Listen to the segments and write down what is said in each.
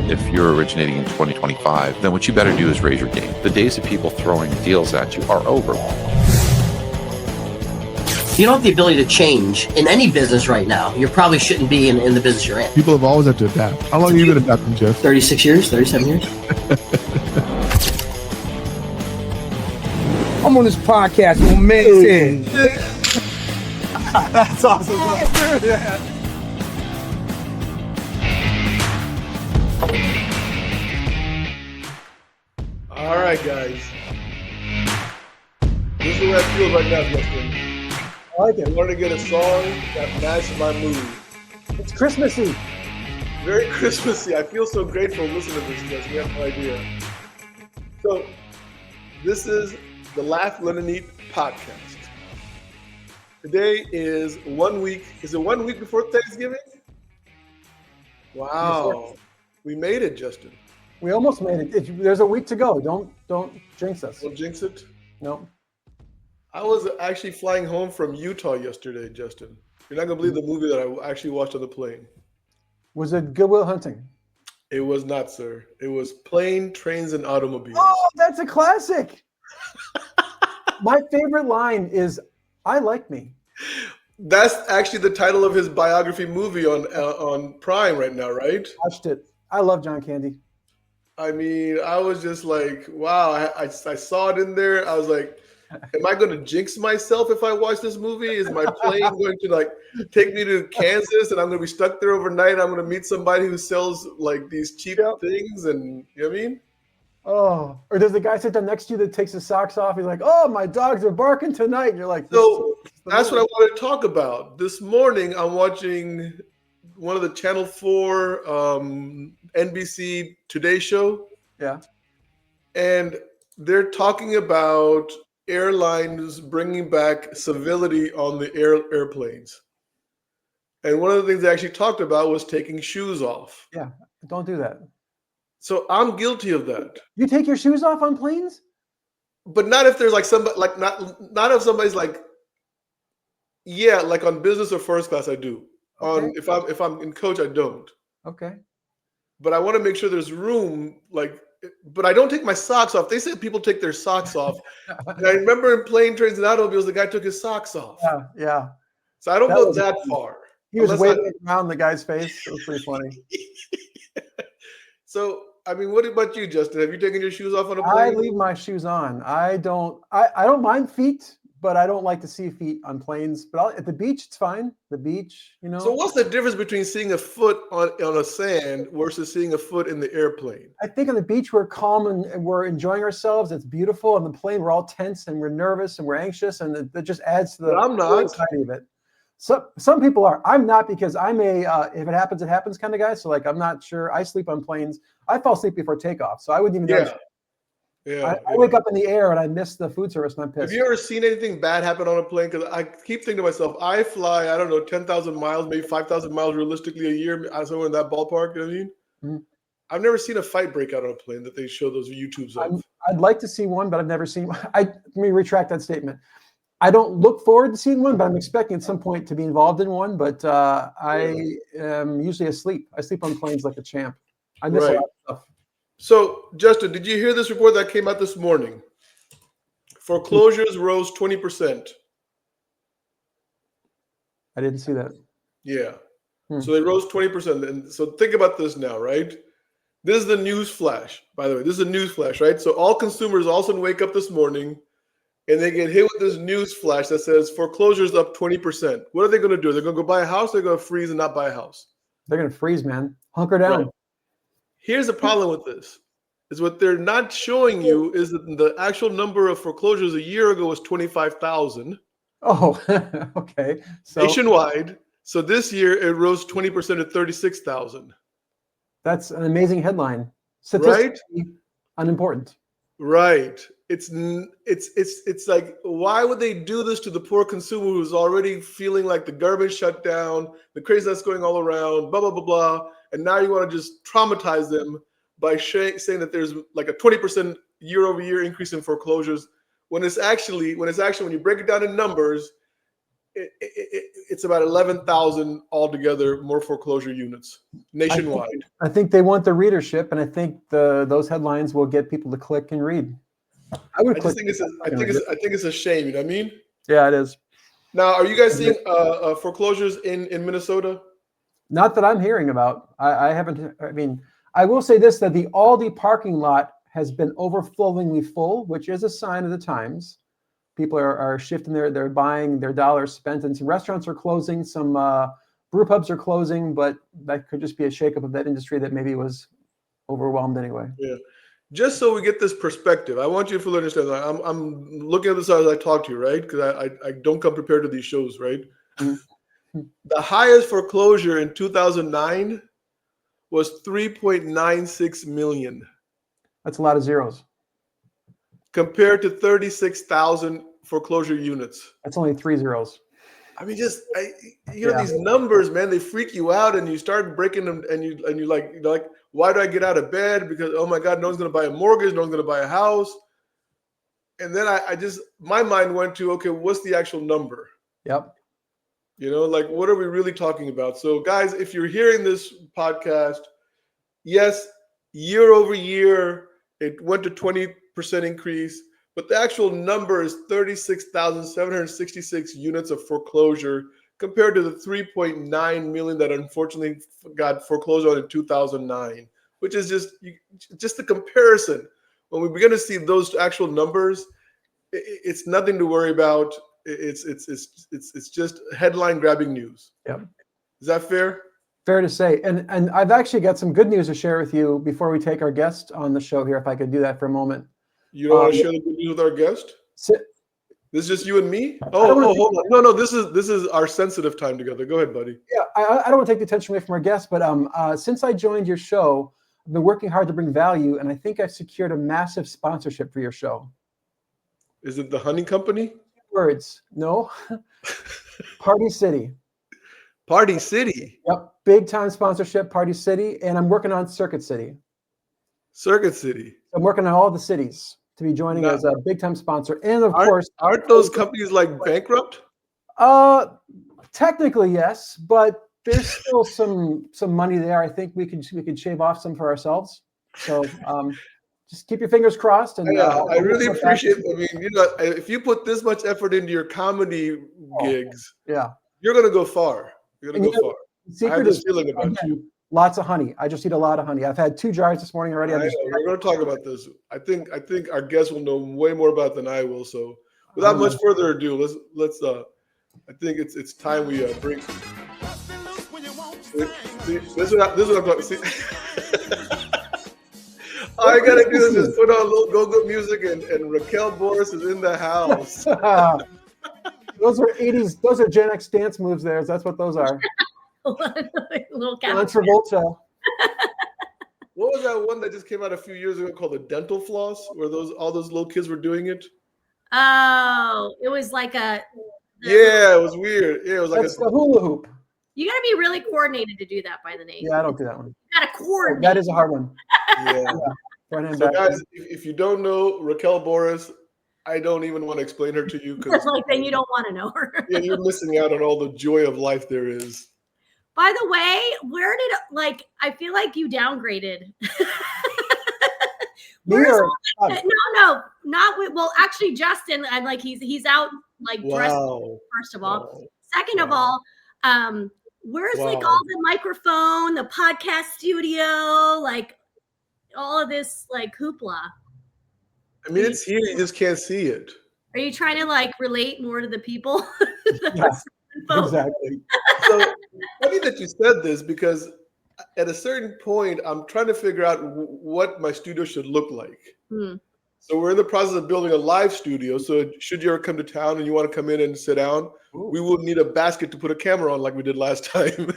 If you're originating in 2025, then what you better do is raise your game. The days of people throwing deals at you are over. If you don't have the ability to change in any business right now, you probably shouldn't be in the business you're in. People have always had to adapt. How long have you been adapting, Jeff? 36 years, 37 years. I'm on this podcast with my man. That's awesome. Yeah. All right, guys. This is the way I feel right now, Justin. I like it. I wanted to get a song that matched my mood. It's Christmassy. Very Christmassy. I feel so grateful listening to this, Justin. You have no idea. So, this is the Laugh, Learn, and Eat podcast. Today is 1 week. Is it 1 week before Thanksgiving? Wow. We made it, Justin. We almost made it. There's a week to go. Don't jinx us. Don't jinx it. No. I was actually flying home from Utah yesterday, Justin. You're not going to believe the movie that I actually watched on the plane. Was it Good Will Hunting? It was not, sir. It was Plane, Trains, and Automobiles. Oh, that's a classic. My favorite line is, "I like me." That's actually the title of his biography movie on Prime right now, right? Watched it. I love John Candy. I mean, I was just like, wow. I saw it in there. I was like, am I going to jinx myself if I watch this movie? Is my plane going to like take me to Kansas and I'm going to be stuck there overnight? I'm going to meet somebody who sells like these cheap things, and you know what I mean? Oh, or does the guy sit down next to you that takes his socks off? He's like, "Oh, my dogs are barking tonight." And you're like, so that's what I wanted to talk about. This morning, I'm watching one of the Channel 4 NBC Today show. Yeah. And they're talking about airlines bringing back civility on the airplanes. And one of the things they actually talked about was taking shoes off. Yeah, don't do that. So I'm guilty of that. You take your shoes off on planes? But not if there's like somebody, like not if somebody's like, yeah, like on business or first class, I do. Okay. If I'm in coach, I don't. Okay. But I want to make sure there's room, like, but I don't take my socks off. They said people take their socks off. And I remember in Plane, Trains, and Automobiles, the guy took his socks off. Yeah. So I don't go that far. He was waving around the guy's face. It was pretty funny. So, I mean, what about you, Justin? Have you taken your shoes off on a plane? I leave my shoes on. I don't mind feet, but I don't like to see feet on planes. But at the beach, it's fine. The beach, you know. So what's the difference between seeing a foot on a sand versus seeing a foot in the airplane? I think on the beach, we're calm and we're enjoying ourselves. It's beautiful. On the plane, we're all tense and we're nervous and we're anxious. And that just adds to the I'm not. anxiety of it. So some people are. I'm not, because I'm a if it happens kind of guy. So like, I'm not sure. I sleep on planes. I fall asleep before takeoff, so I wouldn't even know. I wake up in the air and I miss the food service and I'm pissed. Have you ever seen anything bad happen on a plane? Because I keep thinking to myself, I fly, I don't know, 10,000 miles, maybe 5,000 miles realistically a year. Somewhere in that ballpark, you know what I mean? Mm-hmm. I've never seen a fight break out on a plane that they show those YouTubes of. I'd like to see one, but I've never seen one. Let me retract that statement. I don't look forward to seeing one, but I'm expecting at some point to be involved in one. But I am usually asleep. I sleep on planes like a champ. I miss a lot of stuff. So, Justin, did you hear this report that came out this morning? Foreclosures rose 20%. I didn't see that. Yeah. So they rose 20%. And so think about this now, right? This is the news flash, by the way. This is a news flash, right? So all consumers all of a sudden wake up this morning and they get hit with this news flash that says foreclosures up 20%. What are they going to do? They're going to go buy a house? They're going to freeze and not buy a house? They're going to freeze, man. Hunker down. Right. Here's the problem with this. Is what they're not showing you is that the actual number of foreclosures a year ago was 25,000. Oh, okay. So nationwide. So this year it rose 20% to 36,000. That's an amazing headline. Right? Unimportant. Right. It's like, why would they do this to the poor consumer who's already feeling like the government shut down, the craziness going all around, blah, blah, blah, blah. And now you want to just traumatize them by saying that there's like a 20% year over year increase in foreclosures when it's actually when you break it down in numbers, it's about 11,000 altogether more foreclosure units nationwide. I think they want the readership, and I think those headlines will get people to click and read. I would click. I think it's a shame. You know what I mean? Yeah, it is. Now, are you guys seeing foreclosures in Minnesota? Not that I'm hearing about. I haven't. I mean, I will say this: that the Aldi parking lot has been overflowingly full, which is a sign of the times. People are shifting they're buying their dollars spent, and some restaurants are closing, some brew pubs are closing, but that could just be a shakeup of that industry that maybe was overwhelmed anyway. Yeah. Just so we get this perspective, I want you to fully understand that I'm looking at this as I talk to you, right? Because I don't come prepared to these shows, right? Mm-hmm. The highest foreclosure in 2009 was 3.96 million. That's a lot of zeros. Compared to 36,000 foreclosure units. That's only 3 zeros. I mean, these numbers, man, they freak you out, and you start breaking them, and you're like, why do I get out of bed? Because, oh my God, no one's going to buy a mortgage, no one's going to buy a house. And then my mind went to, okay, what's the actual number? Yep. What are we really talking about? So guys, if you're hearing this podcast, yes, year over year, it went to 20% increase, but the actual number is 36,766 units of foreclosure compared to the 3.9 million that unfortunately got foreclosed on in 2009, which is just a comparison. When we begin to see those actual numbers, it's nothing to worry about. It's just headline grabbing news. Yep. Is that fair? Fair to say. And I've actually got some good news to share with you before we take our guest on the show here, if I could do that for a moment. You don't want to share the good news with our guest? This is just you and me? Hold on. No, this is our sensitive time together. Go ahead, buddy. Yeah, I don't want to take the attention away from our guest, but since I joined your show, I've been working hard to bring value, and I think I've secured a massive sponsorship for your show. Is it the Honey Company? Words. No. Party City. Party City? Yep. Big time sponsorship, Party City, and I'm working on Circuit City. Circuit City. I'm working on all the cities to be joining as a big time sponsor. And of course, aren't those companies like bankrupt? Technically, yes, but there's still some money there. I think we could shave off some for ourselves. So just keep your fingers crossed. And I really appreciate. I mean, if you put this much effort into your comedy gigs, you're gonna go far. You're gonna go far. I have this feeling about you. Lots of honey. I just eat a lot of honey. I've had 2 jars this morning already. We're going to talk about this. I think our guests will know way more about it than I will. So, without much further ado, let's. I think it's time we bring. This is what I'm talking. See, all I gotta do is just put on a little go-go music, and Raquel Boras is in the house. Those are 80s. Those are Gen X dance moves. That's what those are. Little Travolta. What was that one that just came out a few years ago called the dental floss, where all those little kids were doing it? Oh, it was like it was weird. Yeah, it was like a hula hoop. You got to be really coordinated to do that by the name. Yeah, I don't do that one. You got to coordinate. That is a hard one. Yeah. So guys, if you don't know Raquel Boras, I don't even want to explain her to you because then you don't want to know her. Yeah, you're missing out on all the joy of life there is. By the way, where did I feel like you downgraded? No, not with. Well, actually, Justin, I'm like he's out dressed. First of all, second of all, where's all the microphone, the podcast studio, all of this hoopla? I mean, it's here. You just can't see it. Are you trying to relate more to the people? Yes, exactly. So funny that you said this because at a certain point, I'm trying to figure out what my studio should look like. So we're in the process of building a live studio. So should you ever come to town and you want to come in and sit down, we will need a basket to put a camera on like we did last time.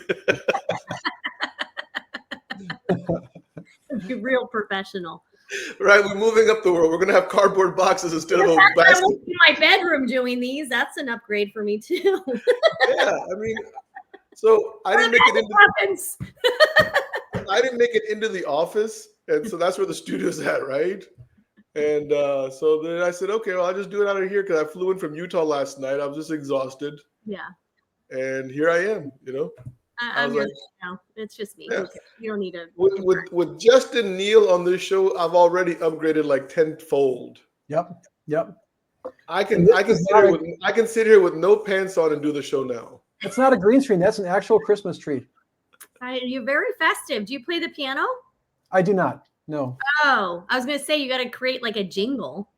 Real professional. Right, we're moving up the world. We're going to have cardboard boxes instead of a basket. I won't be in my bedroom doing these. That's an upgrade for me too. Yeah, I mean, so I didn't make it into the office, and so that's where the studio's at, right? And so then I said, okay, well, I'll just do it out of here because I flew in from Utah last night. I was just exhausted. Yeah. And here I am, I'm was your now. It's just me. Yeah. Okay. You don't need to. With Justin Neal on this show, I've already upgraded like tenfold. Yep. I can sit here with no pants on and do the show now. That's not a green screen. That's an actual Christmas tree. You're very festive. Do you play the piano? I do not. No. Oh, I was gonna say you got to create like a jingle,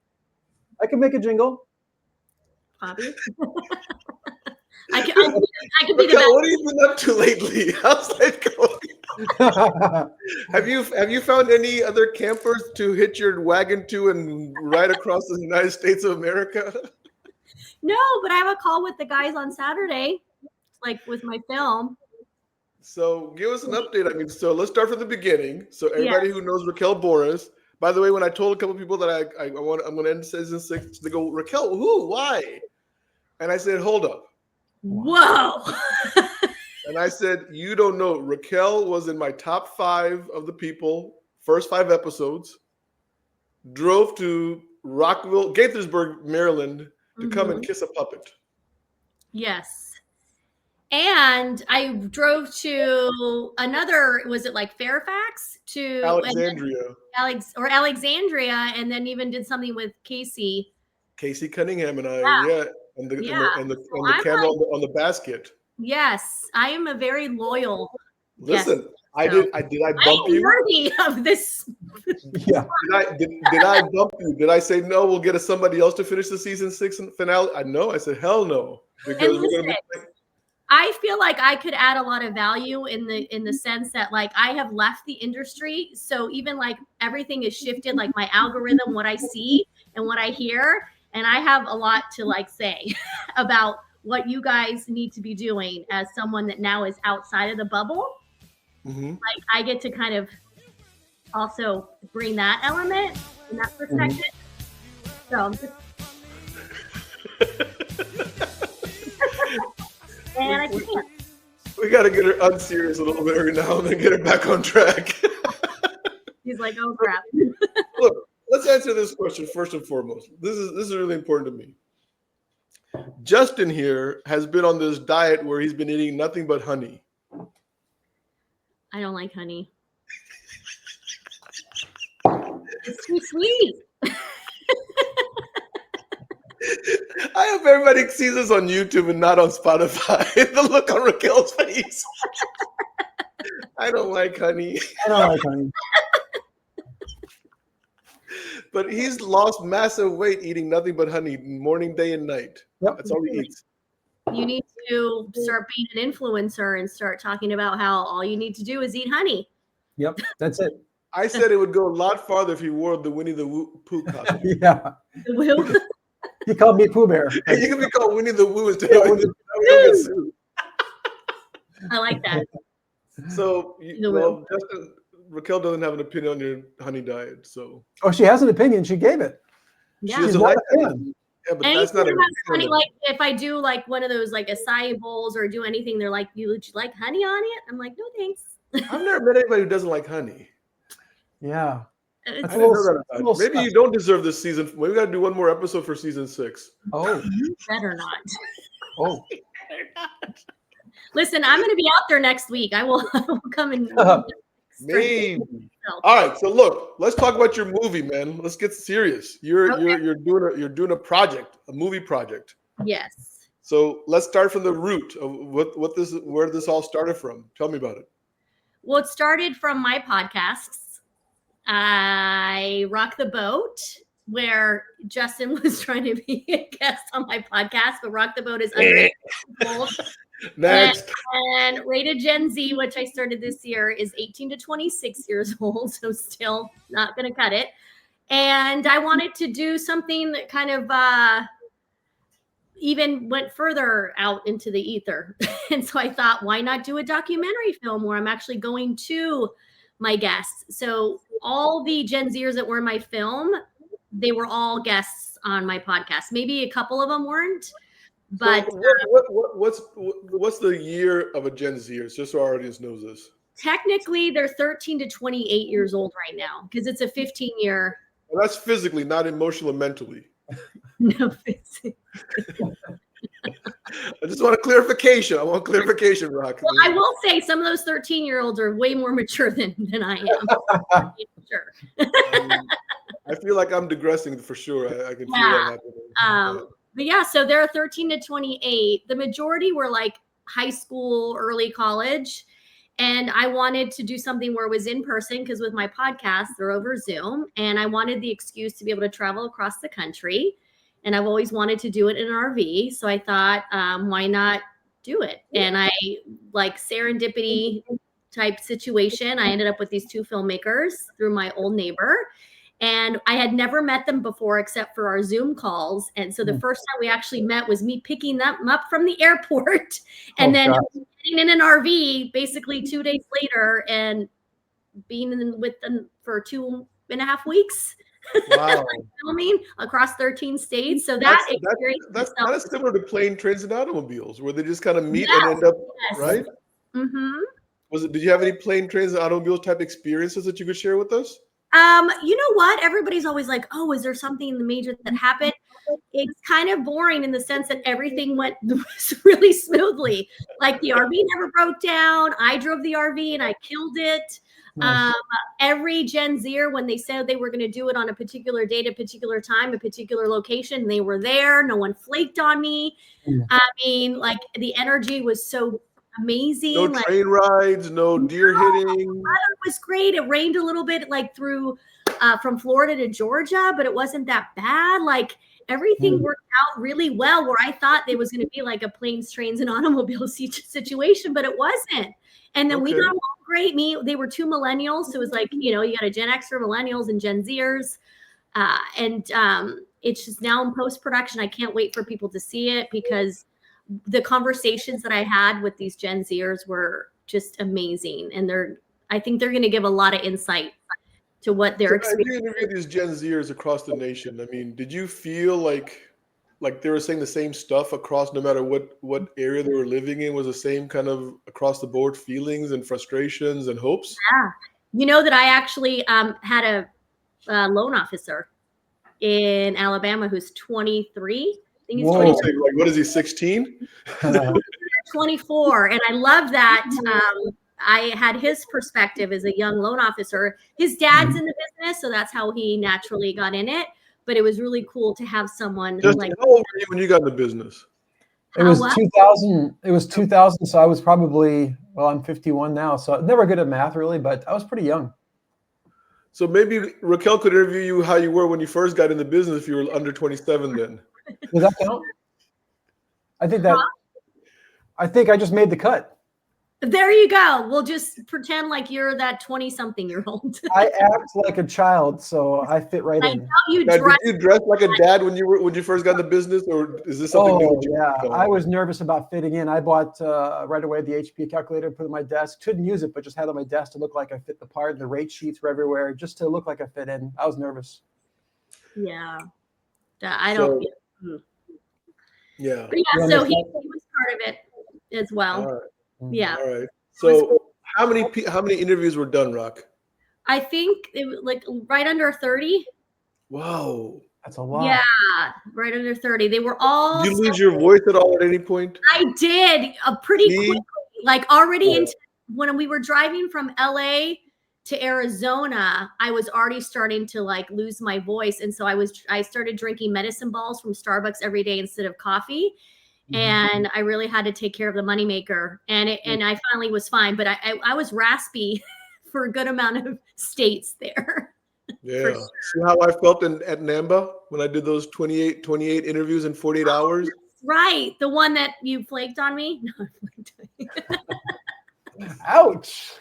I can make a jingle. Bobby. I can be the Raquel, best. what have you been up to lately? How's life going? Have you found any other campers to hitch your wagon to and ride across the United States of America? No, but I have a call with the guys on Saturday, like with my film. So give us an update. I mean, so let's start from the beginning. So everybody who knows Raquel Boras, by the way, when I told a couple people that I'm going to end season 6, they go, Raquel, who, why? And I said, hold up. Whoa. And I said, you don't know. Raquel was in my top 5 of the people, first 5 episodes, drove to Gaithersburg, Maryland to come and kiss a puppet. Yes. And I drove to was it like Fairfax to Alexandria. Alexandria, and then even did something with Casey Cunningham and I, and the camera on the basket. Yes, I am a very loyal. Listen, guest, did I bump you? Worthy of this. Yeah. Did I bump you? Did I say no? We'll get somebody else to finish the season 6 finale. I said hell no, because we're going to be. I feel like I could add a lot of value in the sense that like I have left the industry. So even like everything is shifted, like my algorithm, what I see and what I hear. And I have a lot to like say about what you guys need to be doing as someone that now is outside of the bubble. Mm-hmm. Like I get to kind of also bring that element and that perspective. So I'm just and I can't. We got to get her unserious a little bit every now and then, get her back on track. He's like, oh crap. Look, let's answer this question first and foremost. This is really important to me. Justin here has been on this diet where he's been eating nothing but honey. I don't like honey. It's too sweet. I hope everybody sees this on YouTube and not on Spotify. The look on Raquel's face. I don't like honey. I don't like honey. But he's lost massive weight eating nothing but honey morning, day, and night. Yep. That's all he eats. You need to start being an influencer and start talking about how all you need to do is eat honey. Yep, that's it. I said it would go a lot farther if he wore the Winnie the Pooh costume. Yeah. He called me Pooh Bear. You can be called Winnie the Woo instead of Winnie the Pooh. I like that. So, Justin, Raquel doesn't have an opinion on your honey diet. So, she has an opinion. She gave it. Yeah. She doesn't like that. Yeah, but that's not funny. Like if I do like one of those like acai bowls or do anything, they're like, "Would you like honey on it?" I'm like, "No, thanks." I've never met anybody who doesn't like honey. Yeah. Maybe you don't deserve this season. We got to do one more episode for season 6. Oh, you better not. Oh, listen, I'm going to be out there next week. I will come and. Maybe. All right. So look, let's talk about your movie, man. Let's get serious. You're doing a project, a movie project. Yes. So let's start from the root of where this all started from. Tell me about it. Well, it started from my podcasts. I Rock the Boat, where Justin was trying to be a guest on my podcast, but Rock the Boat is under Next. And Rated Gen Z, which I started this year, is 18 to 26 years old, so still not going to cut it. And I wanted to do something that kind of even went further out into the ether. And so I thought, why not do a documentary film where I'm actually going to my guests? So all the Gen Zers that were in my film, they were all guests on my podcast. Maybe a couple of them weren't, but what's the year of a Gen Zer? Just so our audience knows this. Technically, they're 13 to 28 years old right now because it's a 15-year. Well, that's physically, not emotional or mentally. No, physically. I just want a clarification. I want clarification, Rock. Well, I will say some of those 13-year-olds are way more mature than I am. Sure. I feel like I'm digressing for sure. I can feel that happening. But yeah, so they're 13 to 28. The majority were like high school, early college. And I wanted to do something where it was in person because with my podcast, they're over Zoom. And I wanted the excuse to be able to travel across the country. And I've always wanted to do it in an RV. So I thought, why not do it? And I like serendipity type situation. I ended up with these two filmmakers through my old neighbor. And I had never met them before except for our Zoom calls. And so the first time we actually met was me picking them up from the airport and then getting in an RV basically 2 days later and being with them for 2.5 weeks. Wow. Filming across 13 states. So that's kind of similar to plane, trains, and automobiles where they just kind of meet and end up, right? Mm-hmm. Did you have any plane, trains, and automobiles type experiences that you could share with us? You know what? Everybody's always like, oh, is there something in the major that happened? It's kind of boring in the sense that everything went really smoothly. Like the RV never broke down. I drove the RV and I killed it. Nice. Every Gen Zer, when they said they were going to do it on a particular date, a particular time, a particular location, they were there. No one flaked on me. I mean, like the energy was so amazing. No train rides, no deer hitting. The weather was great. It rained a little bit like through from Florida to Georgia, but it wasn't that bad. Like everything worked out really well where I thought there was going to be like a planes, trains, and automobiles situation, but it wasn't. And then we got along great. They were two millennials. So it was like, you got a Gen Xer, millennials, and Gen Zers. It's just now in post-production. I can't wait for people to see it because the conversations that I had with these Gen Zers were just amazing. And I think they're going to give a lot of insight to what they're experiencing. As you interviewed these Gen Zers across the nation, I mean, did you feel like they were saying the same stuff across, no matter what area they were living in, was the same kind of across the board feelings and frustrations and hopes? Yeah. You know that I actually had a loan officer in Alabama who's 23. I think he's 23. Like, what is he, 16? 24. And I love that. I had his perspective as a young loan officer. His dad's in the business, so that's how he naturally got in it. But it was really cool to have someone like. How old were you when you got in the business? It was 2000. It was 2000. So I was probably, I'm 51 now. So never good at math really, but I was pretty young. So maybe Raquel could interview you how you were when you first got in the business if you were under 27 then. Does that count? I think I just made the cut. There you go. We'll just pretend like you're that 20-something-year-old. I act like a child, so I fit right in. Did you dress like a dad when you first got in the business, or is this something new? Yeah, I was nervous about fitting in. I bought right away the HP calculator, put it on my desk. Couldn't use it, but just had it on my desk to look like I fit the part. The rate sheets were everywhere, just to look like I fit in. I was nervous. Yeah, I don't. Yeah. But yeah, so he was part of it as well. All right. Yeah. All right. So how many interviews were done, Rock? I think it was like right under 30. Wow. That's a lot. Yeah, right under 30. They were all. Did you lose your voice at all at any point? I did pretty quickly. Like already into when we were driving from LA to Arizona, I was already starting to like lose my voice. And so I started drinking medicine balls from Starbucks every day instead of coffee. And I really had to take care of the moneymaker, and I finally was fine. But I was raspy for a good amount of states there. Yeah. Sure. See how I felt at NAMBA when I did those 28 interviews in 48 hours? Right. The one that you flaked on me? No, ouch.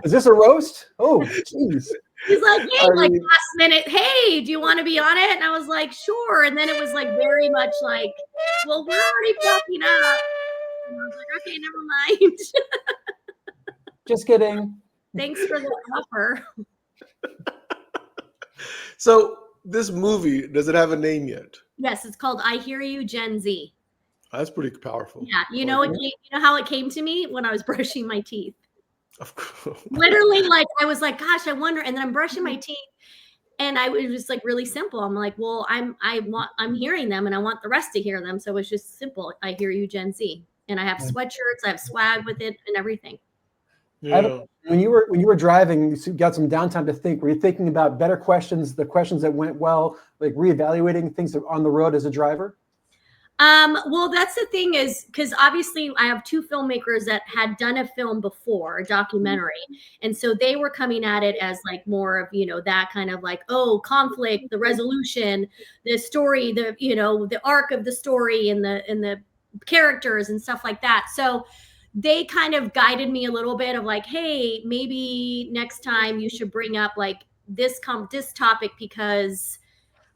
Is this a roast? Oh, jeez. He's like, hey, last minute, hey, do you want to be on it? And I was like, sure. And then it was like very much like, well, we're already fucking up. And I was like, okay, never mind. Just kidding. Thanks for the offer. So this movie, does it have a name yet? Yes, it's called I Hear You, Gen Z. That's pretty powerful. Yeah, you know how it came to me when I was brushing my teeth. Literally, like I was like, gosh, I wonder. And then I'm brushing my teeth, And I was just like really simple. I'm like, well, I'm hearing them and I want the rest to hear them. So it's just simple. I hear you, Gen Z. And I have sweatshirts, I have swag with it and everything. Yeah. When you were driving, you got some downtime to think. Were you thinking about better questions, the questions that went well, like reevaluating things on the road as a driver? Well, that's the thing is because obviously I have two filmmakers that had done a film before, a documentary. And so they were coming at it as like more of, that kind of like, oh, conflict, the resolution, the story, the arc of the story and the characters and stuff like that. So they kind of guided me a little bit of like, hey, maybe next time you should bring up like this topic because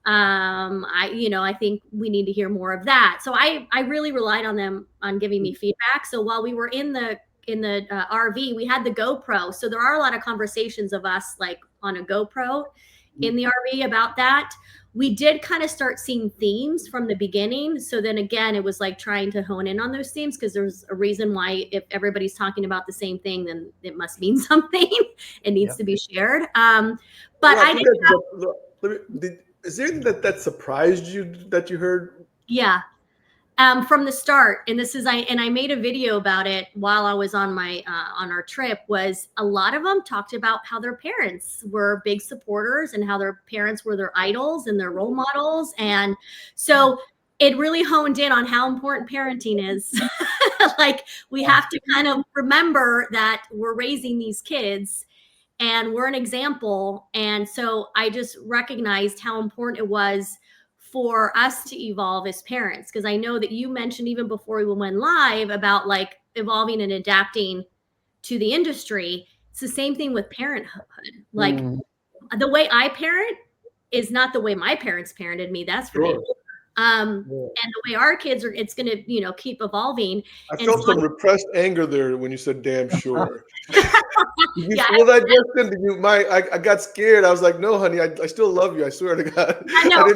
I think we need to hear more of that. So I really relied on them on giving me feedback. So while we were in the RV, we had the GoPro. So there are a lot of conversations of us like on a GoPro in the RV about that. We did kind of start seeing themes from the beginning. So then again, it was like trying to hone in on those themes because there's a reason why if everybody's talking about the same thing, then it must mean something. It needs to be shared. But I didn't is there anything that surprised you that you heard? Yeah. From the start, and I made a video about it while I was on on our trip, was a lot of them talked about how their parents were big supporters and how their parents were their idols and their role models. And so it really honed in on how important parenting is. Like we have to kind of remember that we're raising these kids and we're an example. And so I just recognized how important it was for us to evolve as parents. Because I know that you mentioned even before we went live about like evolving and adapting to the industry. It's the same thing with parenthood. Like the way I parent is not the way my parents parented me. That's for sure. And the way our kids are, it's going to, keep evolving. I felt some repressed anger there when you said "damn sure." Did you Yeah, feel that, Justin? Did you? I got scared. I was like, "No, honey, I still love you. I swear to God." I know.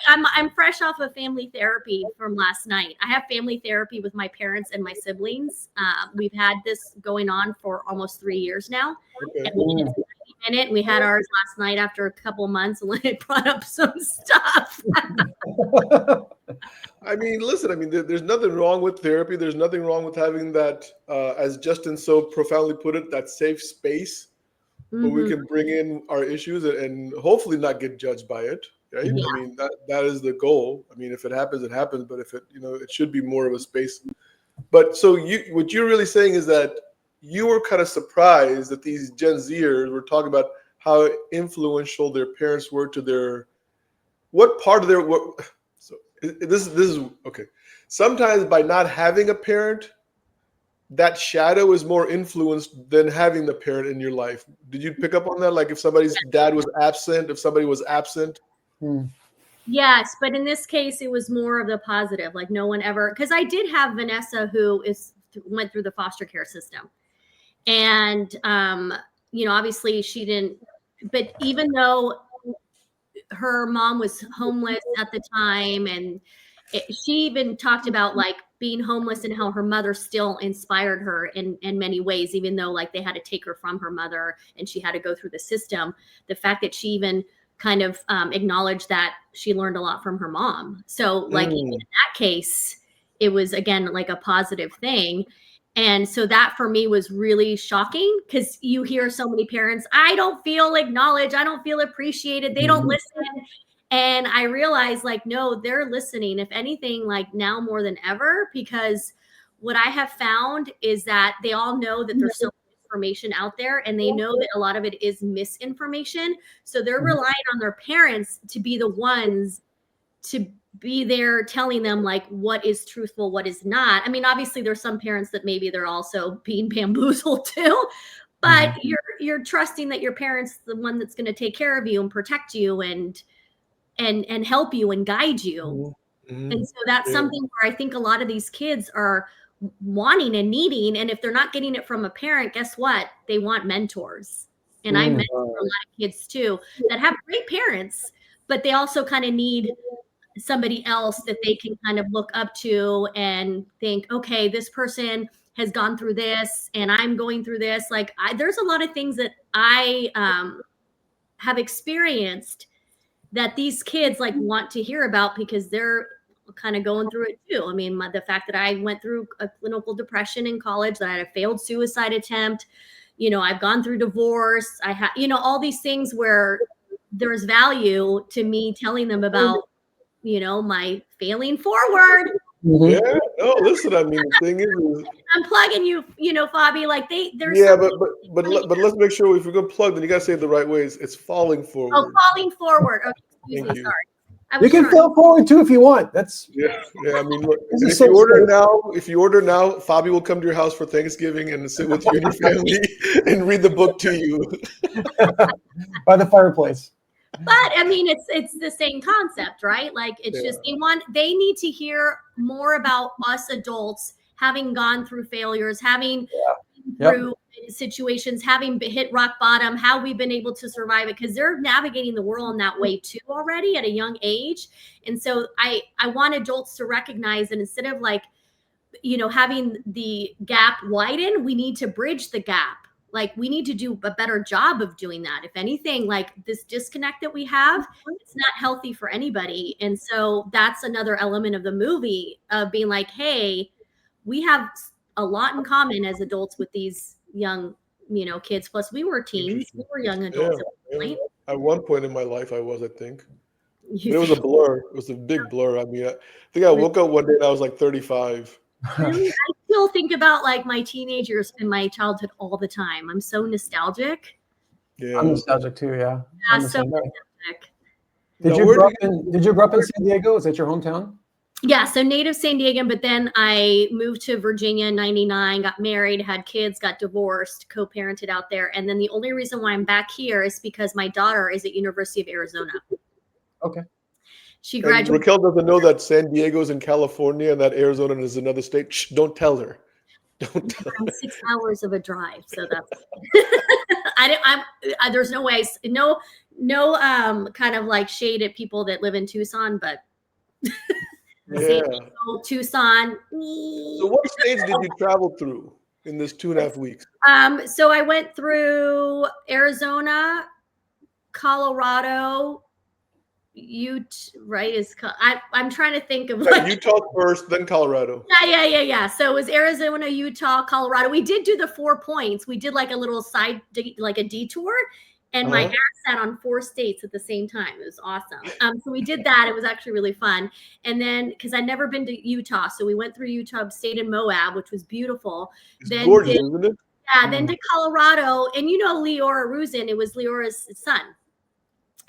I'm fresh off of family therapy from last night. I have family therapy with my parents and my siblings. We've had this going on for almost 3 years now. Okay. And we had ours last night after a couple months, and it brought up some stuff. I mean, listen, there's nothing wrong with therapy. There's nothing wrong with having that, as Justin so profoundly put it, that safe space where we can bring in our issues and hopefully not get judged by it. Right? Yeah. I mean, that is the goal. I mean, if it happens, it happens. But if it, it should be more of a space. But so what you're really saying is that you were kind of surprised that these Gen Zers were talking about how influential their parents were to their, what part of their, so this is okay. Sometimes by not having a parent, that shadow is more influenced than having the parent in your life. Did you pick up on that? Like if somebody's dad was absent, if somebody was absent? Yes, but in this case, it was more of the positive. Like no one ever, because I did have Vanessa who went through the foster care system. And, obviously she didn't, but even though her mom was homeless at the time and she even talked about like being homeless and how her mother still inspired her in many ways, even though like they had to take her from her mother and she had to go through the system. The fact that she even kind of acknowledged that she learned a lot from her mom. So like in that case, it was again, like a positive thing. And so that for me was really shocking because you hear so many parents, I don't feel acknowledged. I don't feel appreciated. They don't listen. And I realized like, no, they're listening. If anything, like now more than ever, because what I have found is that they all know that there's so much information out there and they know that a lot of it is misinformation. So they're relying on their parents to be the ones to be there telling them like what is truthful, what is not. I mean, obviously there's some parents that maybe they're also being bamboozled too, but you're trusting that your parents the one that's going to take care of you and protect you and help you and guide you. And so that's something where I think a lot of these kids are wanting and needing. And if they're not getting it from a parent, guess what? They want mentors. And I mentor a lot of kids too that have great parents, but they also kind of need somebody else that they can kind of look up to and think, okay, this person has gone through this and I'm going through this. Like there's a lot of things that I have experienced that these kids like want to hear about because they're kind of going through it too. I mean, the fact that I went through a clinical depression in college, that I had a failed suicide attempt, I've gone through divorce. I have, all these things where there's value to me telling them about, my failing forward. Yeah, no, listen, I mean, the thing is I'm plugging you, Fabi, like there's but let's make sure if we're gonna plug, then you gotta say it the right ways. It's falling forward. Oh, falling forward. Okay, excuse Thank me, you. sorry. You can fail forward too if you want. That's Yeah. I mean, look, This and is if you so order now, Fabi will come to your house for Thanksgiving and sit with you and your family and read the book to you. by the fireplace. But I mean, it's the same concept, right? Like it's just they need to hear more about us adults having gone through failures, having through situations, having hit rock bottom, how we've been able to survive it, because they're navigating the world in that way too already at a young age. And so I want adults to recognize that instead of like, having the gap widen, we need to bridge the gap. Like we need to do a better job of doing that. If anything, like this disconnect that we have, it's not healthy for anybody. And so that's another element of the movie of being like, hey, we have a lot in common as adults with these young, kids. Plus we were teens, we were young adults at one point. At one point in my life, I think. But it was a blur. It was a big blur. I mean, I think I woke up one day and I was like 35. Really? I still think about like my teenagers and my childhood all the time. I'm so nostalgic. Yeah, I'm nostalgic too. Yeah. So nostalgic. Did you grow up in San Diego? Is that your hometown? Yeah, so native San Diego, but then I moved to Virginia in 99, got married, had kids, got divorced, co-parented out there. And then the only reason why I'm back here is because my daughter is at University of Arizona. Okay. She graduated. Raquel doesn't know that San Diego's in California and that Arizona is another state. Shh, don't tell her. Don't tell her. 6 hours of a drive, so that's. There's no way, no kind of like shade at people that live in Tucson, but. Yeah. Tucson. So what states did you travel through in this 2.5 weeks? So I went through Arizona, Colorado, I'm trying to think of like Utah first, then Colorado. Yeah. So it was Arizona, Utah, Colorado. We did do the 4 points. We did like a little side, like a detour. And my ass sat on 4 states at the same time. It was awesome. So we did that. It was actually really fun. And then, because I'd never been to Utah, so we went through Utah, stayed in Moab, which was beautiful. It's gorgeous, isn't it? Yeah, then to Colorado. And Leora Ruzin, it was Leora's son.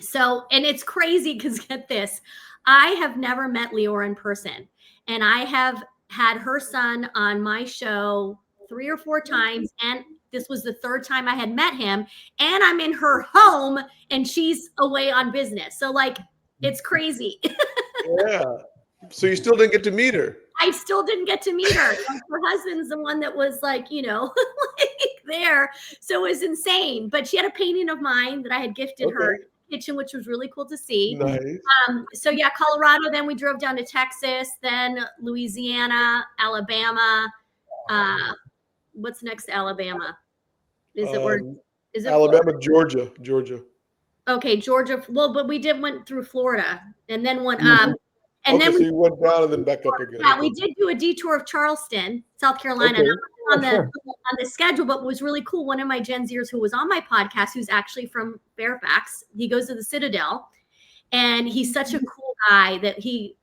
So, and it's crazy because get this, I have never met Leora in person. And I have had her son on my show 3 or 4 times. And this was the 3rd time I had met him, and I'm in her home and she's away on business. So like, it's crazy. Yeah. So you still didn't get to meet her. I still didn't get to meet her. Her husband's the one that was like, like there. So it was insane. But she had a painting of mine that I had gifted her in the kitchen, which was really cool to see. Nice. So yeah, Colorado. Then we drove down to Texas, then Louisiana, Alabama. What's next to Alabama? Is it Alabama, Georgia? Okay, Georgia. Well, but we went through Florida and then went and then you went down and then back up again. Yeah, we did do a detour of Charleston, South Carolina. Okay. On the schedule, but what was really cool. One of my Gen Zers who was on my podcast, who's actually from Fairfax, he goes to the Citadel, and he's such a cool guy that he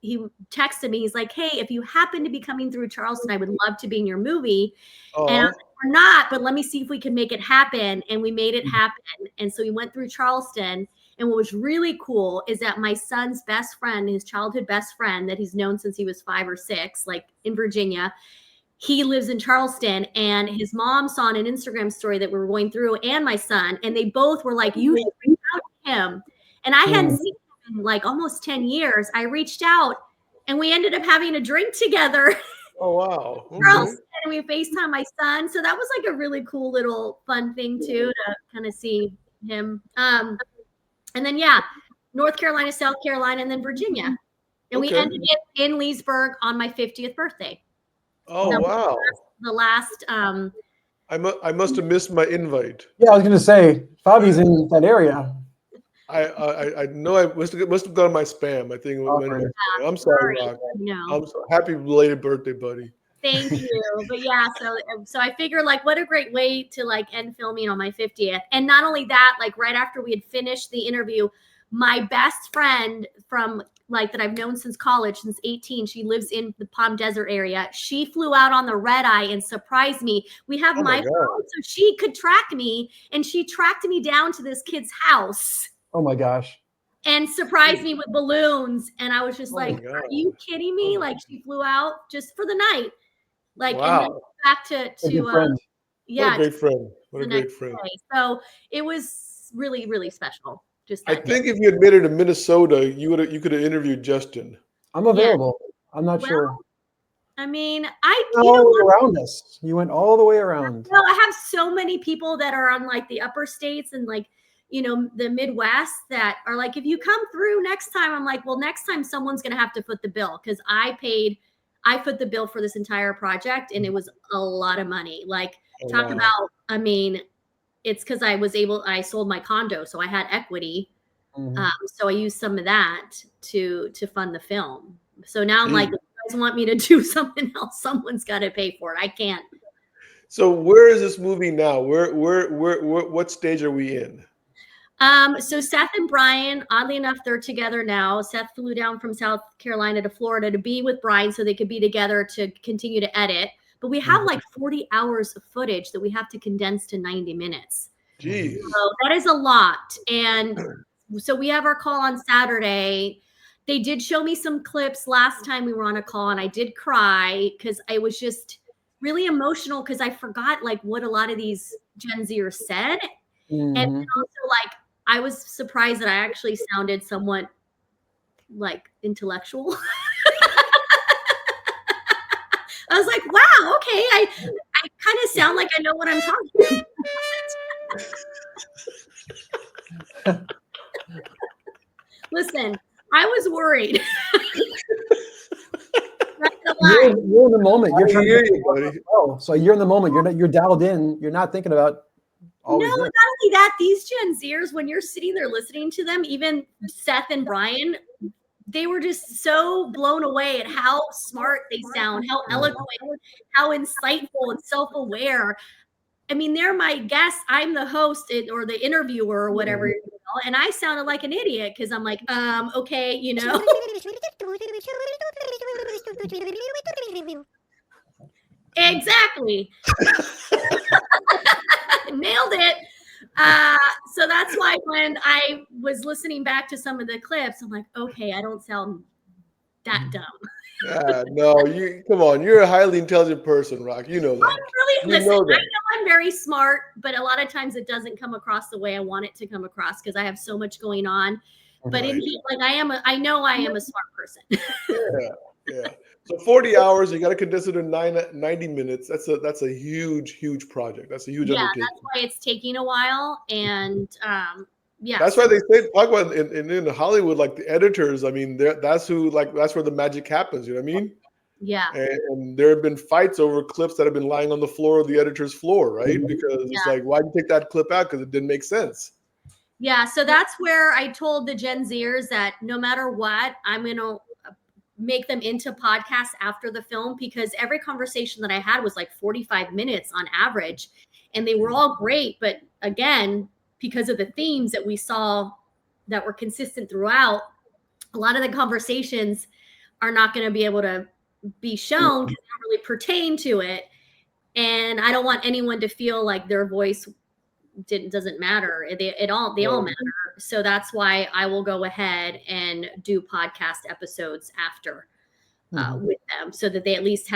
texted me. He's like, "Hey, if you happen to be coming through Charleston, I would love to be in your movie." And I was like, "We're not, but let me see if we can make it happen." And we made it happen. And so we went through Charleston. And what was really cool is that my son's best friend, his childhood best friend that he's known since he was 5 or 6, like in Virginia, he lives in Charleston, and his mom saw on an Instagram story that we were going through, and my son, and they both were like, "You should reach out to him." And I hadn't seen him in like almost 10 years. I reached out, and we ended up having a drink together. Oh, wow. Okay. And we FaceTime my son. So that was like a really cool little fun thing too, to kind of see him. And then, North Carolina, South Carolina, and then Virginia. And we ended up in Leesburg on my 50th birthday. Oh, wow. The last. I must have missed my invite. Yeah, I was going to say, Fabi's in that area. I know I must have gone to my spam. I think it went in my spam. I'm sorry, Rock. No. I'm so happy belated birthday, buddy. Thank you. But yeah, so I figured like what a great way to like end filming on my 50th. And not only that, like right after we had finished the interview, my best friend from like that I've known since college, since 18, she lives in the Palm Desert area. She flew out on the red eye and surprised me. We have my phone, so she could track me, and she tracked me down to this kid's house. Oh my gosh. And surprised me with balloons. And I was just like, are you kidding me? Like she flew out just for the night. Like, and then back to yeah. What a great friend. What a great friend. So it was really, really special. Just I think if you had made it to Minnesota, you could have interviewed Justin. I'm available. Yeah. I'm not sure. I mean, around us. You went all the way around. No, I have so many people that are on like the upper states and like, you know, the Midwest that are like, if you come through next time, I'm like, well, next time someone's going to have to foot the bill because I foot the bill for this entire project and it was a lot of money. Like about, I mean, it's because I sold my condo. So I had equity. Mm-hmm. So I used some of that to fund the film. So now I'm like, if you guys want me to do something else, someone's got to pay for it. I can't. So where is this movie now? What stage are we in? So Seth and Brian, oddly enough, they're together now. Seth flew down from South Carolina to Florida to be with Brian so they could be together to continue to edit. But we have like 40 hours of footage that we have to condense to 90 minutes. Jeez. So that is a lot. And so we have our call on Saturday. They did show me some clips last time we were on a call and I did cry because I was just really emotional because I forgot like what a lot of these Gen Zers said. Mm-hmm. And also like, I was surprised that I actually sounded somewhat like intellectual. I was like, wow, okay. I kind of sound like I know what I'm talking about. Listen, I was worried. You're in the moment. You're trying to buddy. So you're in the moment. You're dialed in. You're not thinking about no, not only that, these Gen Zers, when you're sitting there listening to them, even Seth and Brian, they were just so blown away at how smart they sound, how eloquent, how insightful and self-aware. I mean, they're my guests. I'm the host or the interviewer or whatever, you know, and I sounded like an idiot because I'm like, okay, you know. Exactly. Nailed it. So that's why when I was listening back to some of the clips, I'm like, okay, I don't sound that dumb. No, come on. You're a highly intelligent person, Rock. You know that. I'm really, listen, I know I'm very smart, but a lot of times it doesn't come across the way I want it to come across because I have so much going on. But I know I am a smart person. Yeah. So 40 hours, you got to condense it in 90 minutes. That's a huge project. That's a huge undertaking. That's why it's taking a while. And that's why they talk about in Hollywood, like the editors. I mean, that's where the magic happens. You know what I mean? Yeah. And there have been fights over clips that have been lying on the floor of the editor's floor, right? Because it's like, why did you take that clip out? Because it didn't make sense. Yeah. So that's where I told the Gen Zers that no matter what, I'm going to make them into podcasts after the film because every conversation that I had was like 45 minutes on average and they were all great. But again, because of the themes that we saw that were consistent throughout, a lot of the conversations are not going to be able to be shown because they don't really pertain to it. And I don't want anyone to feel like their voice doesn't matter. They all matter. So that's why I will go ahead and do podcast episodes after with them so that they at least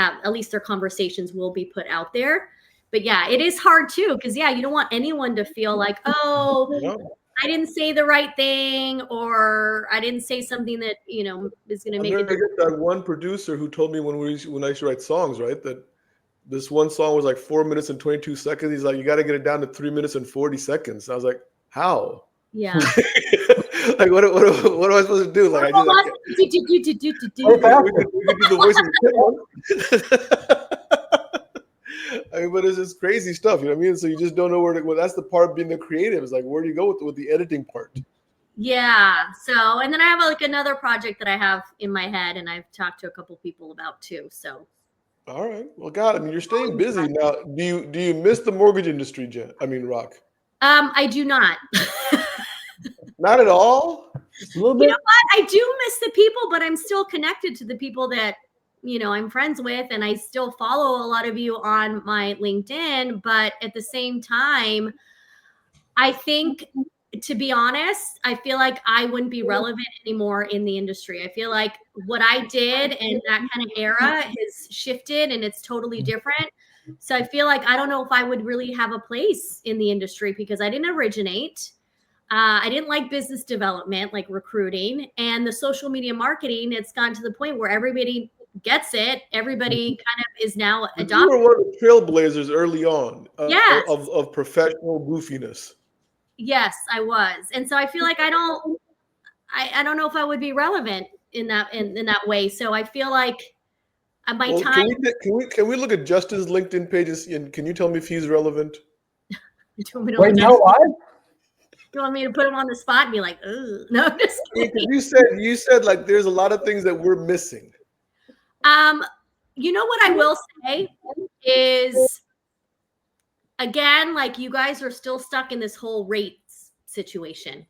their conversations will be put out there. But yeah, it is hard too. Cause you don't want anyone to feel like, I didn't say the right thing or I didn't say something that, is going to make it. That one producer who told me when I used to write songs, right, that this one song was like 4 minutes and 22 seconds. He's like, you got to get it down to 3 minutes and 40 seconds. I was like, how? Yeah. Like, what am I supposed to do? Like, we could do the voice of the I mean, but it's just crazy stuff. You know what I mean? So you just don't know where to go. That's the part of being the creative. Is like, where do you go with the editing part? Yeah. So, and then I have like another project that I have in my head, and I've talked to a couple people about too. So, All right. Well, God, I mean, you're staying busy now. Do you miss the mortgage industry, Jen? I mean, Rock? I do not. Not at all. Just a little You bit. know what? I do miss the people, but I'm still connected to the people that, I'm friends with, and I still follow a lot of you on my LinkedIn. But at the same time, I think, to be honest, I feel like I wouldn't be relevant anymore in the industry. I feel like what I did in that kind of era has shifted and it's totally different. So I feel like I don't know if I would really have a place in the industry because I didn't originate. I didn't like business development, like recruiting, and the social media marketing. It's gotten to the point where everybody gets it. Everybody kind of is now You adopting. were one of the trailblazers early on Yes. of professional goofiness. Yes, I was. And so I feel like I don't know if I would be relevant in that way. So I feel like my Well, time. can we look at Justin's LinkedIn pages and can you tell me if he's relevant? Do you want me to Right look at now, it? live? Do you want me to put him on the spot and be like, ugh? No, I'm just I mean, kidding. 'cause you said like there's a lot of things that we're missing. You know what I will say is, again, like you guys are still stuck in this whole rates situation.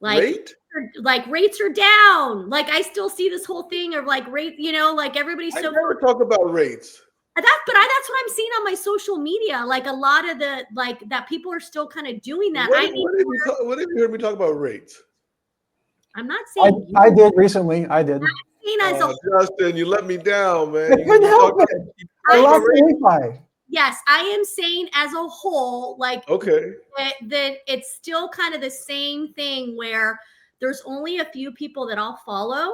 Rate? Like rates are down. Like I still see this whole thing of like rate, like everybody's I so never talk about rates. that's what I'm seeing on my social media. Like a lot of the like that people are still kind of doing that. When have you heard me talk about rates? I'm not saying you. I did recently. I did. Seen as a Justin, you let me down, man. I couldn't help it. I I'm lost the refi. yes, I am saying as a whole, like Okay. that it's still kind of the same thing where there's only a few people that I'll follow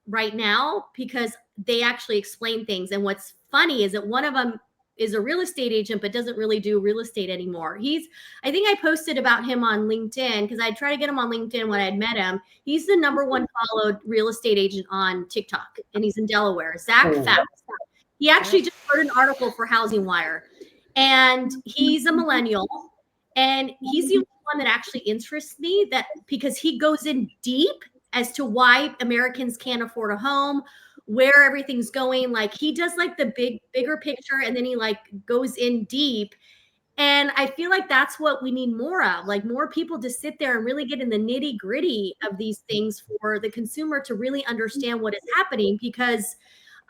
right now because they actually explain things. And what's funny is that one of them is a real estate agent but doesn't really do real estate anymore. I think I posted about him on LinkedIn because I tried to get him on LinkedIn when I'd met him. He's the number one followed real estate agent on TikTok, and he's in Delaware. Zach Faust. He actually just wrote an article for Housing Wire, and he's a millennial, and he's the only one that actually interests me, that because he goes in deep as to why Americans can't afford a home, where everything's going. Like he does like the bigger picture, and then he like goes in deep. And I feel like that's what we need more of, like more people to sit there and really get in the nitty gritty of these things for the consumer to really understand what is happening. Because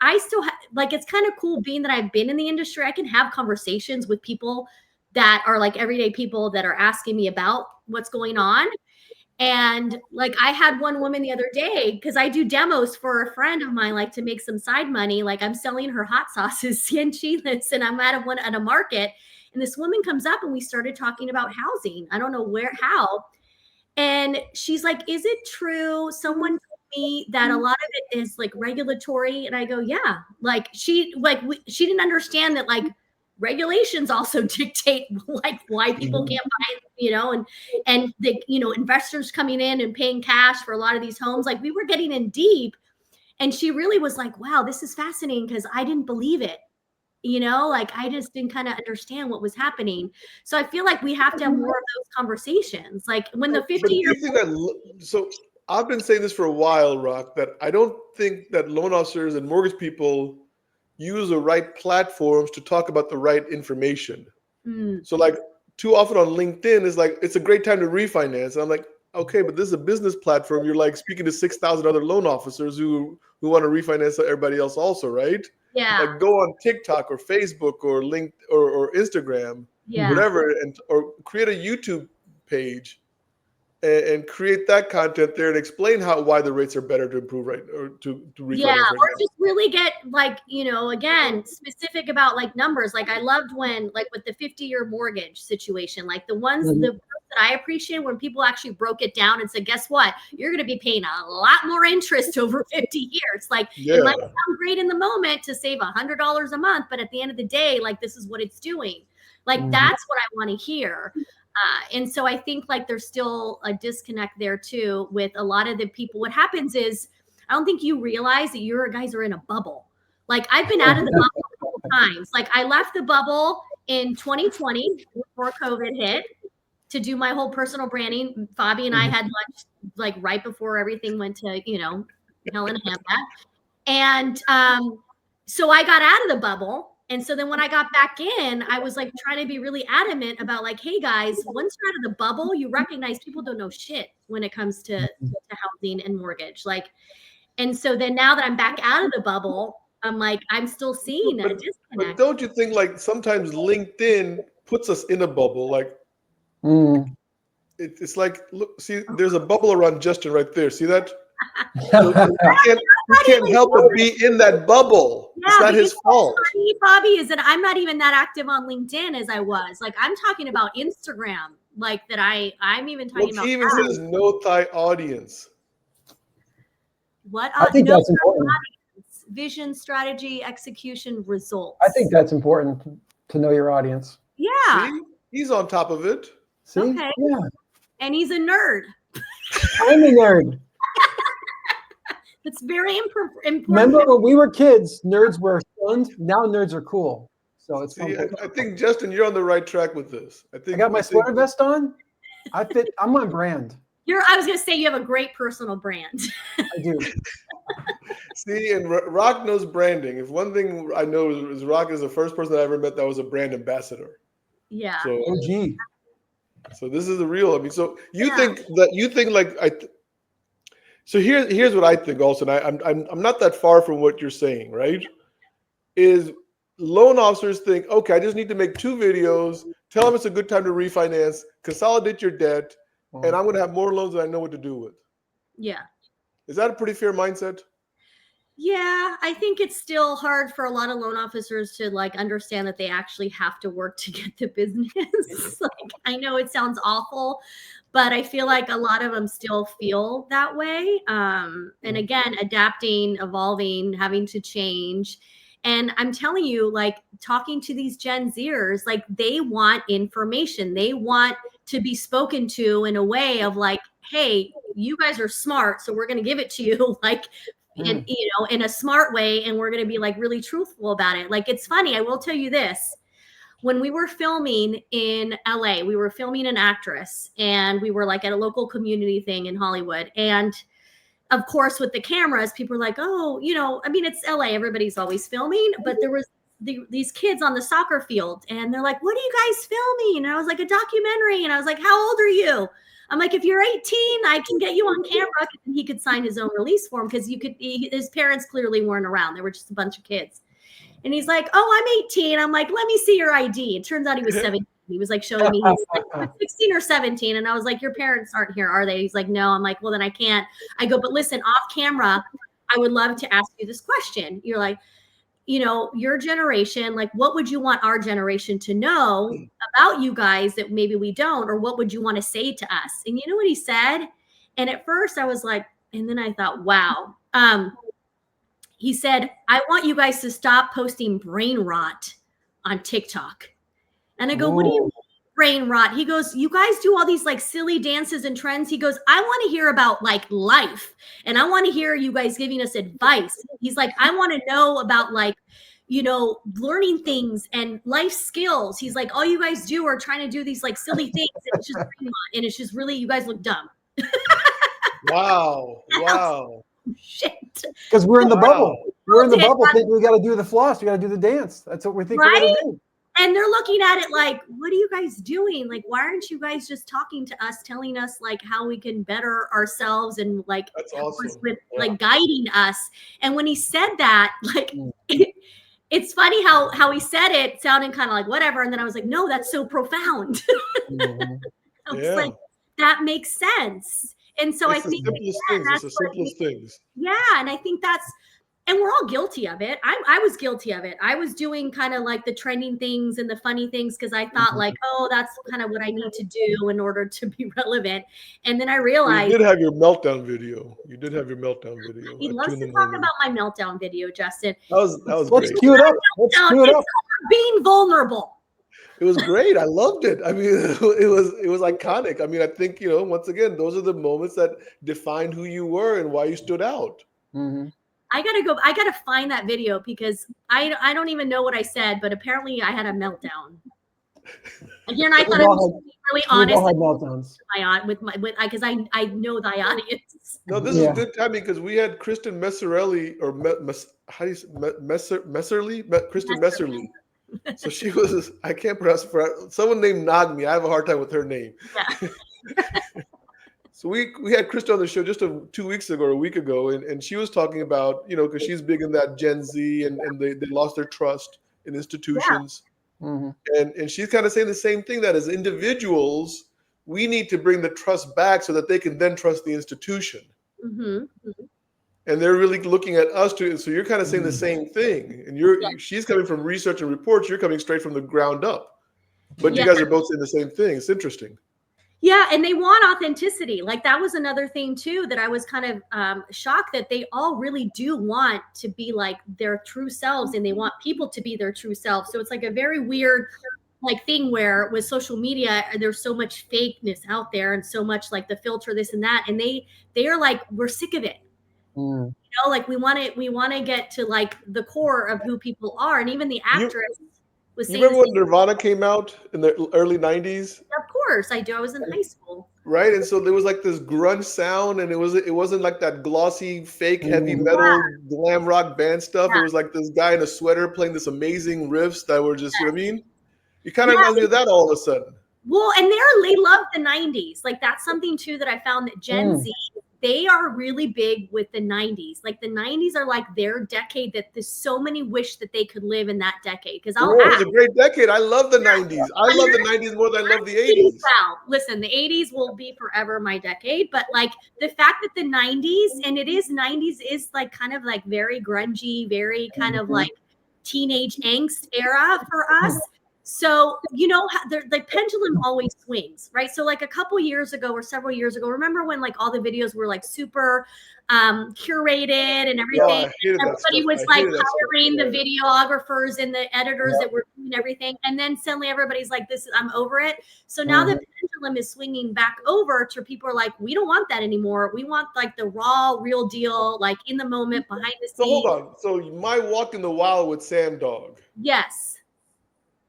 I still like, it's kind of cool being that I've been in the industry. I can have conversations with people that are like everyday people that are asking me about what's going on. And like I had one woman the other day, because I do demos for a friend of mine, like to make some side money. Like I'm selling her hot sauces and chiles, and I'm at a market. And this woman comes up and we started talking about housing. I don't know how. And she's like, is it true? Someone told me that a lot of it is like regulatory. And I go, yeah. Like she didn't understand that like regulations also dictate like why people can't buy, and the, investors coming in and paying cash for a lot of these homes. Like we were getting in deep, and she really was like, wow, this is fascinating because I didn't believe it. Like I just didn't kind of understand what was happening. So I feel like we have to have more of those conversations. Like when the 50-year. So I've been saying this for a while, Rock, that I don't think that loan officers and mortgage people use the right platforms to talk about the right information. So like too often on LinkedIn is like, it's a great time to refinance. And I'm like, okay, but this is a business platform. You're like speaking to 6,000 other loan officers who want to refinance everybody else also, right? Yeah. Like go on TikTok or Facebook or LinkedIn or Instagram, whatever, or create a YouTube page and create that content there and explain why the rates are better to improve or to refinance right or now. just really get like, again, specific about like numbers. Like I loved when like with the 50-year mortgage situation, like the ones that I appreciate when people actually broke it down and said, guess what? You're going to be paying a lot more interest over 50 years. Like it might sound great in the moment to save $100 a month, but at the end of the day, like this is what it's doing. Like that's what I want to hear. And so I think like there's still a disconnect there too with a lot of the people. What happens is I don't think you realize that your guys are in a bubble. Like I've been out of the bubble a couple times. Like I left the bubble in 2020 before COVID hit to do my whole personal branding. Fabi and I had lunch like right before everything went to, hell in a handbag. And so I got out of the bubble. And so then when I got back in, I was like trying to be really adamant about like, hey guys, once you're out of the bubble, you recognize people don't know shit when it comes to housing and mortgage. Like, and so then now that I'm back out of the bubble, I'm like, I'm still seeing a disconnect. But don't you think like sometimes LinkedIn puts us in a bubble? Like it's like, look, see, there's a bubble around Justin right there. See that? So you can't help but be in that bubble. Yeah, it's not his fault. Bobby, is that I'm not even that active on LinkedIn as I was. Like I'm talking about Instagram. Like that I'm even talking about. He even says no thigh audience. What? I think that's important. Audience, vision, strategy, execution, results. I think that's important to know your audience. Yeah. See? He's on top of it. See? Okay. Yeah. And he's a nerd. I'm a nerd. It's very important. Remember when we were kids, nerds were shunned. Now nerds are cool. So it's. See, I think Justin, you're on the right track with this. I got my sweater vest on. I'm on brand. I was gonna say you have a great personal brand. I do. See, and Rock knows branding. If one thing I know is Rock is the first person I ever met that was a brand ambassador. Yeah. So OG. So this is the real. I mean, so you think like So here's what I think also, and I'm not that far from what you're saying, right? Is loan officers think, okay, I just need to make 2 videos, tell them it's a good time to refinance, consolidate your debt, and I'm going to have more loans than I know what to do with. Yeah. Is that a pretty fair mindset? Yeah, I think it's still hard for a lot of loan officers to like understand that they actually have to work to get the business. Like, I know it sounds awful, but I feel like a lot of them still feel that way. And again, adapting, evolving, having to change. And I'm telling you, like talking to these Gen Zers, like they want information. They want to be spoken to in a way of like, hey, you guys are smart, so we're going to give it to you like in a smart way, and we're going to be like really truthful about it. Like, it's funny, I will tell you this. When we were filming in LA, we were filming an actress, and we were like at a local community thing in Hollywood. And of course, with the cameras, people are like, oh, I mean, it's LA, everybody's always filming, but there was these kids on the soccer field, and they're like, what are you guys filming? And I was like, a documentary. And I was like, how old are you? I'm like, if you're 18, I can get you on camera. And he could sign his own release form because his parents clearly weren't around. They were just a bunch of kids. And he's like, oh, I'm 18. I'm like, let me see your ID. It turns out he was 17. He was like showing me he's like 16 or 17. And I was like, your parents aren't here, are they? He's like, no. I'm like, well, then I can't. I go, but listen, off camera, I would love to ask you this question. You're like, your generation, like, what would you want our generation to know about you guys that maybe we don't, or what would you want to say to us? And you know what he said? And at first I was like, and then I thought, wow. He said, I want you guys to stop posting brain rot on TikTok. And I go, what do you mean brain rot? He goes, you guys do all these like silly dances and trends. He goes, I want to hear about like life. And I want to hear you guys giving us advice. He's like, I want to know about like, learning things and life skills. He's like, all you guys do are trying to do these like silly things. And it's just brain rot. And it's just really, you guys look dumb. Wow. Shit. Because we're in the bubble. We're in the bubble thinking we got to do the floss. We got to do the dance. That's what we think we're going to do. And they're looking at it like, what are you guys doing? Like, why aren't you guys just talking to us, telling us like how we can better ourselves and like that's awesome. With like guiding us? And when he said that, like, it's funny how he said it sounding kind of like whatever. And then I was like, no, that's so profound. I was like, that makes sense. And so it's I think it's the simplest things. Yeah. And I think and we're all guilty of it. I was guilty of it. I was doing kind of like the trending things and the funny things because I thought like, oh, that's kind of what I need to do in order to be relevant. And then I realized you did have your meltdown video. He loves to talk about my meltdown video, Justin. That was Let's great. cue it up. Let's cue it up. Being vulnerable. It was great. I loved it. I mean, it was iconic. I mean, I think, once again, those are the moments that defined who you were and why you stood out. Mm-hmm. I gotta find that video because I don't even know what I said, but apparently I had a meltdown. Again, I thought We've it all was had- really We've all honest had meltdowns. because I know thy audience. No, this is good timing because we had Kristen Messerelli or how do you say Messerly? Kristen Messerly. So she was, I can't pronounce it. Someone named Nagmi. I have a hard time with her name. Yeah. So we had Kristen on the show just 2 weeks ago or a week ago, and she was talking about, because she's big in that Gen Z and they lost their trust in institutions. Mm-hmm. And she's kind of saying the same thing, that as individuals, we need to bring the trust back so that they can then trust the institution. Mm-hmm. And they're really looking at us too. So you're kind of saying the same thing. And she's coming from research and reports. You're coming straight from the ground up. But you guys are both saying the same thing. It's interesting. Yeah, and they want authenticity. Like that was another thing too that I was kind of shocked that they all really do want to be like their true selves, and they want people to be their true selves. So it's like a very weird like thing where with social media there's so much fakeness out there and so much like the filter this and that, and they are like, we're sick of it. Like we want to get to like the core of who people are, and even the actress was saying. You remember when Nirvana came out in the early 90s? Of course I do. I was in high school. Right, and so there was like this grunge sound, and it wasn't like that glossy, fake, heavy metal, glam rock band stuff. It was like this guy in a sweater playing this amazing riffs that were just, you know what I mean? You kind of reminds me of that all of a sudden. Well, and they love the 90s. Like that's something too that I found that Gen Z, they are really big with the 90s. Like the 90s are like their decade that there's so many wish that they could live in that decade. Because it's a great decade. I love the 90s. I love the 90s more than I love the 80s. Wow. Listen, the 80s will be forever my decade. But like the fact that the 90s, and it is 90s is like kind of like very grungy, very kind of like teenage angst era for us. So, the pendulum always swings, right? So like a couple years ago or several years ago, remember when like all the videos were like super curated and everything? Everybody was like hiring the videographers and the editors that were doing everything. And then suddenly everybody's like, I'm over it. So now the pendulum is swinging back over to people are like, we don't want that anymore. We want like the raw, real deal, like in the moment, behind the scenes. So hold on. So my walk in the wild with Sam Dog. Yes.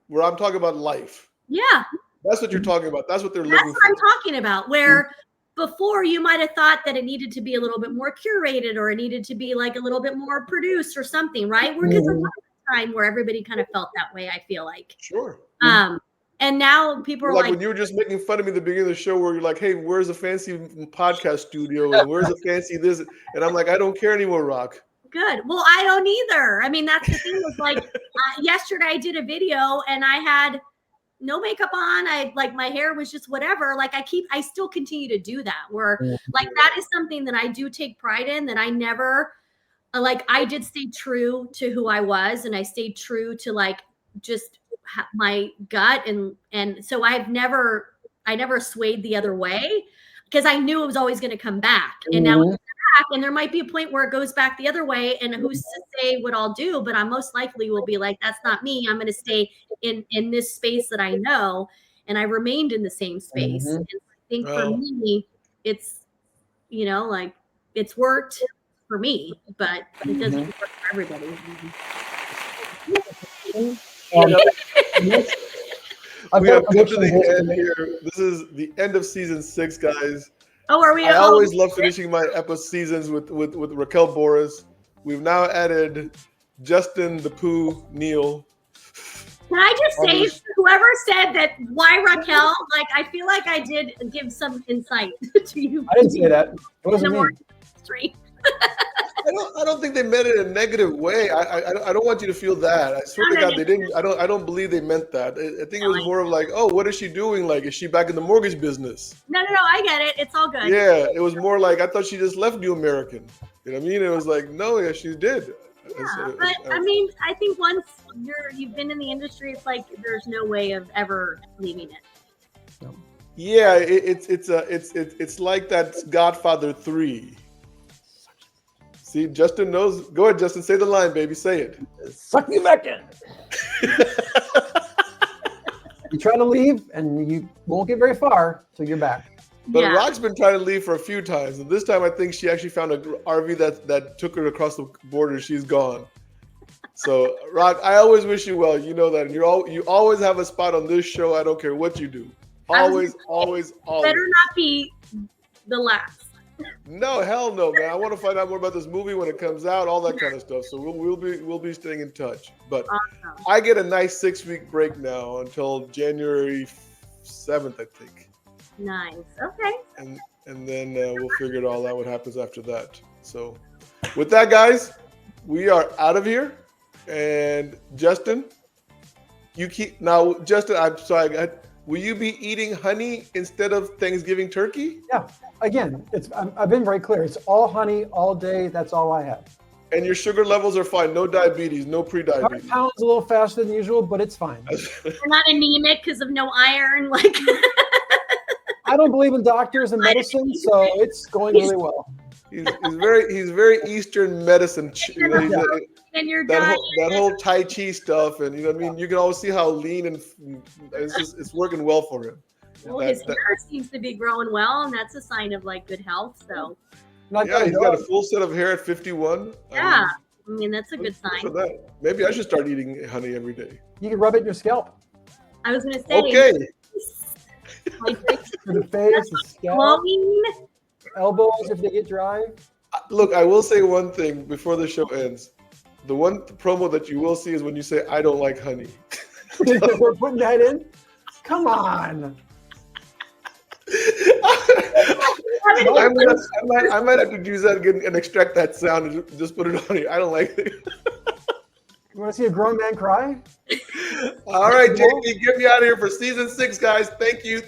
Where I'm talking about life. Yeah. That's what you're talking about. That's what they're looking for. That's what I'm talking about. Where before you might have thought that it needed to be a little bit more curated or it needed to be like a little bit more produced or something, right? Because there was a time where everybody kind of felt that way, I feel like. Sure. And now people are like when you were just making fun of me at the beginning of the show where you're like, hey, where's a fancy podcast studio and where's a fancy this? And I'm like, I don't care anymore, Rock. Good. Well, I don't either. I mean, that's the thing was like yesterday I did a video and I had no makeup on. I like my hair was just whatever. Like I still continue to do that where like that is something that I do take pride in, that I never I did stay true to who I was, and I stayed true to like just my gut. And so I never swayed the other way because I knew it was always going to come back. And now it's back, and there might be a point where it goes back the other way, and who's to say what I'll do, but I most likely will be like, that's not me. I'm going to stay in this space that I know. And I remained in the same space. And I think for me, it's, like it's worked for me, but it doesn't work for everybody. We have come to the end here. This is the end of season 6, guys. Oh, are we? I always love finishing my seasons with Raquel Boras. We've now added Justin the Pooh Neal. Can I just say, whoever said that, why Raquel? Like, I feel like I did give some insight to you. I didn't say that. It wasn't me. I don't think they meant it in a negative way. I don't want you to feel that. I swear to God, they didn't. I don't believe they meant that. I think it was more of like, oh, what is she doing? Like, is she back in the mortgage business? No, I get it. It's all good. Yeah, it was more like I thought she just left New American. You know what I mean? It was like, no, yeah, she did. Yeah, but I mean, I think once you've been in the industry, it's like there's no way of ever leaving it. Yeah, it's like that Godfather 3. See, Justin knows. Go ahead, Justin. Say the line, baby. Say it. Suck me back in. You try to leave, and you won't get very far till you're back. But Rock's been trying to leave for a few times, and this time I think she actually found an RV that took her across the border. She's gone. So, Rock, I always wish you well. You know that. And you always have a spot on this show. I don't care what you do. Always. Better not be the last. No, hell no, man. I want to find out more about this movie when it comes out, all that kind of stuff. So we'll be staying in touch. But Awesome. I get a nice 6-week break now until January 7th, I think. Nice. Okay. And then we'll figure it all out what happens after that. So with that, guys, we are out of here. And Justin, Justin, I'm sorry. Will you be eating honey instead of Thanksgiving turkey? Yeah. Again, I've been very clear. It's all honey all day. That's all I have. And your sugar levels are fine. No diabetes, no pre-diabetes. Pounds a little faster than usual, but it's fine. You're not anemic because of no iron. Like I don't believe in doctors and medicine, so it's going really well. He's very Eastern medicine. and you're That whole Tai Chi stuff, and you know what I mean. You can always see how lean and it's working well for him. Well, his hair seems to be growing well, and that's a sign of like good health. So yeah, he's got a full set of hair at 51. Yeah, I mean that's a good sign. For that. Maybe I should start eating honey every day. You can rub it in your scalp. I was going to say. Okay. For the face, the scalp, glowing. elbows if they get dry. Look, I will say one thing before the show ends. The one promo that you will see is when you say, "I don't like honey." We're putting that in. Come on. I might have to use that again and extract that sound and just put it on here. I don't like it. You want to see a grown man cry? All right, JP, get me out of here for season 6, guys. Thank you.